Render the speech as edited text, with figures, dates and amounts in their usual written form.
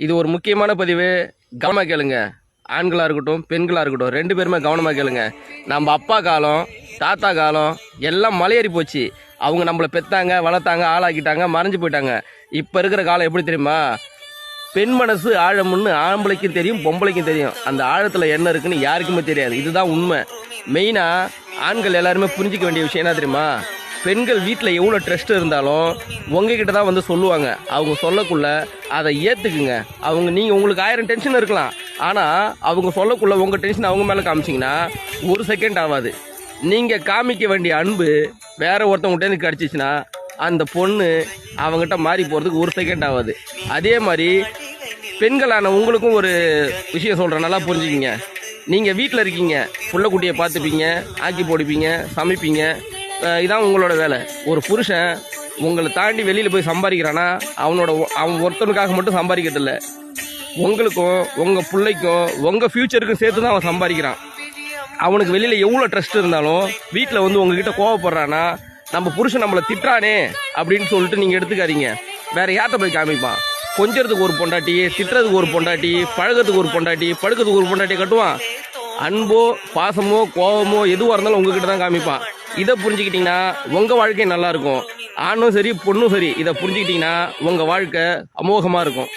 இது ஒரு முக்கியமான பதிவு. கவனமாக கேளுங்க. ஆண்களாக இருக்கட்டும் பெண்களாக இருக்கட்டும் 2 பேருமே கவனமாக கேளுங்க. நம்ம அப்பா காலம் தாத்தா காலம் எல்லாம் மலையேறி போச்சு. அவங்க நம்மளை பெற்றாங்க வளர்த்தாங்க ஆளாக்கிட்டாங்க மறைஞ்சு போயிட்டாங்க. இப்போ இருக்கிற காலம் எப்படி தெரியுமா? பெண் மனசு ஆழம்னு ஆம்பளைக்கும் தெரியும் பொம்பளைக்கும் தெரியும். அந்த ஆழத்தில் என்ன இருக்குன்னு யாருக்குமே தெரியாது. இதுதான் உண்மை. மெயினாக ஆண்கள் எல்லாருமே புரிஞ்சிக்க வேண்டிய விஷயம் என்ன தெரியுமா? பெண்கள் வீட்டில் எவ்வளோ ட்ரஸ்ட் இருந்தாலும் உங்ககிட்ட தான் வந்து சொல்லுவாங்க. அவங்க சொல்லக்குள்ள அதை ஏற்றுக்குங்க. நீங்கள் உங்களுக்கு 1000 டென்ஷன் இருக்கலாம். ஆனால் அவங்க சொல்லக்குள்ள உங்கள் டென்ஷன் அவங்க மேலே காமிச்சிங்கன்னா 1 செகண்ட் ஆகாது. நீங்கள் காமிக்க வேண்டிய அன்பு வேற ஒருத்தவங்ககிட்ட கிடச்சிச்சின்னா அந்த பொண்ணு அவங்ககிட்ட மாறி போகிறதுக்கு 1 செகண்ட் ஆகாது. அதே மாதிரி பெண்களான உங்களுக்கும் ஒரு விஷயம் சொல்கிறேன், நல்லா புரிஞ்சுக்கிங்க. நீங்கள் வீட்டில் இருக்கீங்க, புள்ளக்குட்டியை பார்த்துப்பீங்க, ஆக்கி போடுப்பீங்க, சமைப்பீங்க, இதான் உங்களோட வேலை. ஒரு புருஷன் உங்களை தாண்டி வெளியில் போய் சம்பாதிக்கிறான்னா அவன் ஒருத்தனுக்காக மட்டும் சம்பாதிக்கிறதில்ல, உங்களுக்கும் உங்கள் பிள்ளைக்கும் உங்கள் ஃப்யூச்சருக்கும் சேர்த்து தான் அவன் சம்பாதிக்கிறான். அவனுக்கு வெளியில் எவ்வளோ ட்ரஸ்ட் இருந்தாலும் வீட்டில் வந்து உங்ககிட்ட கோவப்படுறான்னா நம்ம புருஷன் நம்மளை திட்டுறானே அப்படின்னு சொல்லிட்டு நீங்கள் எடுத்துக்காதீங்க. வேறு யார்கிட்ட போய் காமிப்பான்? கொஞ்சறதுக்கு ஒரு பொண்டாட்டி, திட்டுறதுக்கு ஒரு பொண்டாட்டி, பழகிறதுக்கு ஒரு பொண்டாட்டி, படுக்கிறதுக்கு ஒரு பொண்டாட்டி கட்டுவான். அன்போ பாசமோ கோபமோ எதுவாக இருந்தாலும் உங்ககிட்ட தான் காமிப்பான். இதை புரிஞ்சுக்கிட்டிங்கன்னா உங்கள் வாழ்க்கை நல்லாயிருக்கும். ஆணும் சரி பொண்ணும் சரி, இதை புரிஞ்சுக்கிட்டிங்கன்னா உங்கள் வாழ்க்கை அமோகமாக இருக்கும்.